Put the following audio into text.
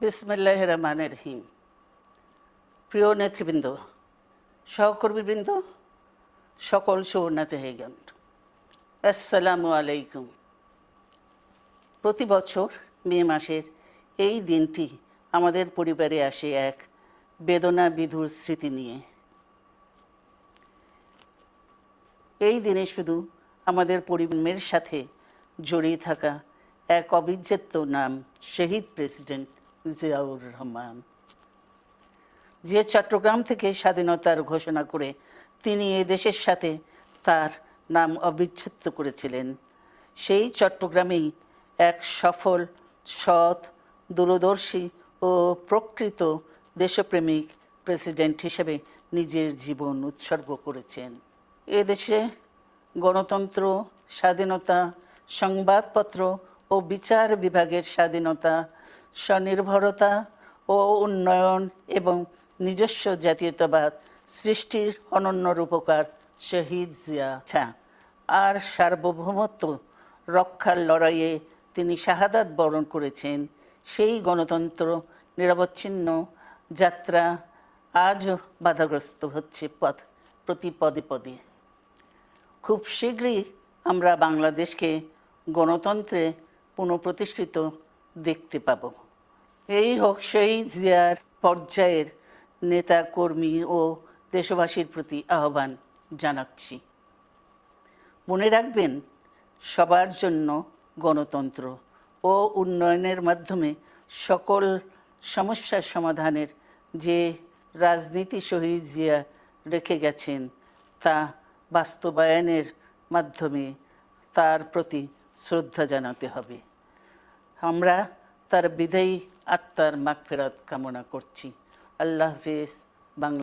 বিসমিল্লাহির রহমানির রহিম। প্রিয় নেতৃবৃন্দ, সহকর্মীবৃন্দ, সকল সুবর্ণাতিথিগণ, আসসালামু আলাইকুম। প্রতি বছর মে মাসের এই দিনটি আমাদের পরিবারে আসে এক বেদনা বিধুর স্মৃতি নিয়ে। এই দিনে শুধু আমাদের পরিবারের সাথে জড়িয়ে থাকা এক অবিচ্ছেদ্য নাম শহীদ প্রেসিডেন্ট জিয়াউর রহমান, যে চট্টগ্রাম থেকে স্বাধীনতার ঘোষণা করে তিনি এ দেশের সাথে তার নাম অবিচ্ছেদ্য করেছিলেন। সেই চট্টগ্রামেই এক সফল, সৎ, দূরদর্শী ও প্রকৃত দেশপ্রেমিক প্রেসিডেন্ট হিসেবে নিজের জীবন উৎসর্গ করেছেন। এদেশে গণতন্ত্র, স্বাধীনতা, সংবাদপত্র ও বিচার বিভাগের স্বাধীনতা, স্বনির্ভরতা ও উন্নয়ন এবং নিজস্ব জাতীয়তাবাদ সৃষ্টির অনন্য রূপকার শহীদ জিয়া আর সার্বভৌমত্ব রক্ষার লড়াইয়ে তিনি শাহাদাত বরণ করেছেন। সেই গণতন্ত্র নিরবচ্ছিন্ন যাত্রা আজও বাধাগ্রস্ত হচ্ছে প্রতি পদে পদে। খুব শীঘ্রই আমরা বাংলাদেশকে গণতন্ত্রে পুনঃপ্রতিষ্ঠিত দেখতে পাব। এই হোক শহীদ জিয়ার পর্যায়ের নেতা কর্মী ও দেশবাসীর প্রতি আহ্বান জানাচ্ছি। মনে রাখবেন, সবার জন্য গণতন্ত্র ও উন্নয়নের মাধ্যমে সকল সমস্যার সমাধানের যে রাজনীতি শহীদ জিয়া রেখে গেছেন, তা বাস্তবায়নের মাধ্যমে তার প্রতি শ্রদ্ধা জানাতে হবে। আমরা তার বিদায়ী আত্মার মাগফিরাত কামনা করছি। আল্লাহ হাফেজ। বাংলা।